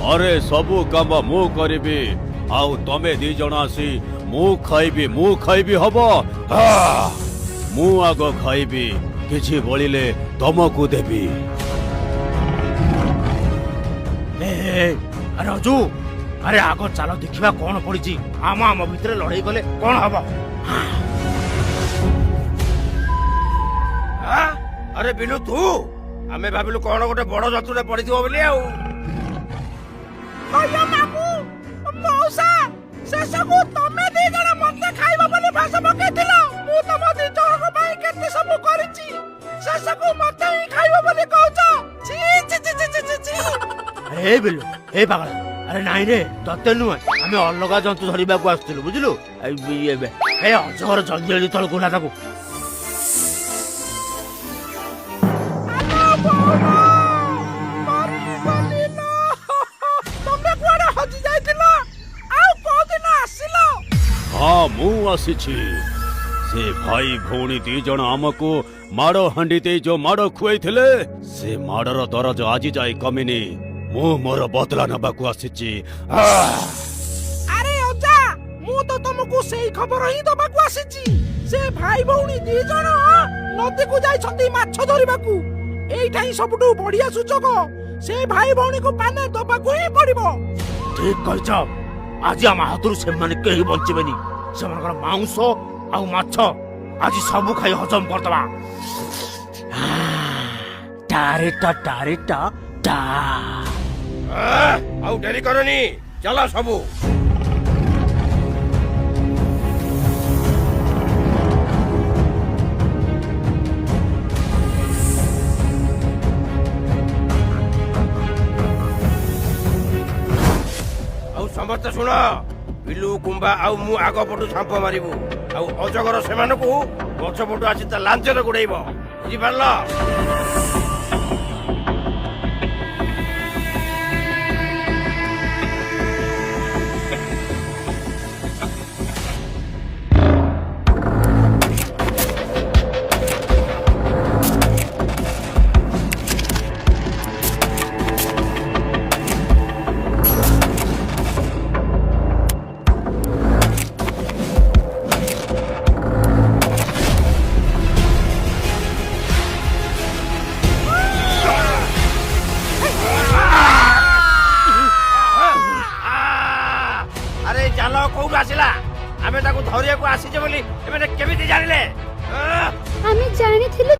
अरे सबु काम मु करिबी आउ तमे दी जण आसी मु खाइबी हबो मु आग खाइबी किछि बळिले तमकु देबी। अरे अजू अरे आग चलो देखा कौन पड़ी आम आम भितर लड़ाई गले कौन हम। अरे बिलु तू आमे भाविलु कौन गोटे बड़ जतुरे पड़ी बोली शेषकु तमे दी जण मते खाइबा बोली भाष पकेथिल मु तम दी जण को भाई केते सब करिछि शेषकु मते ही खाइबा बोली कहउछ छी छी छी छी छी। ए बिलु ए पागल अरे नाई रे तते नु आमे अलगा जंतु धरिबा को आस्थिलु बुझिलु ए अजगर जल्दी जल्दी तळ गुला ताकू। हाँ मु आसीछि से भाई भौणी दी जण आमको माड़ हांडी जो माड़ खुआई थिले से माड़र दरज आज जाए कमिनी मु मोर बदला नबाकू आसीछि। अरे ओजा मु तो तुमको सेही खबर ही दबाकू आसीछि से भाई भौणी दी जण नदी को जाई छथि माछ धरिबाकू एइठा ही सबटु बढ़िया सुजोग से भाई भौणी को पाने दबाकू ही पड़िबो। ठीक कहछ आज आम हाथरू से माने केही बंचिबेनी से मनकर मांस आ माछ आज सब खाई हजम करदबा। टारेटा टारेटा टा आउ डेरी करनी चला सबू। समस्त शुण बिलु कुंभा आउ मु आग पटु छाप मारिबु आउ अजगर सेमानकु गछ पटु आसी ता लांचर गुडैब बुझि पारल। आमे ताको धरिया को आसी जे बोली एमे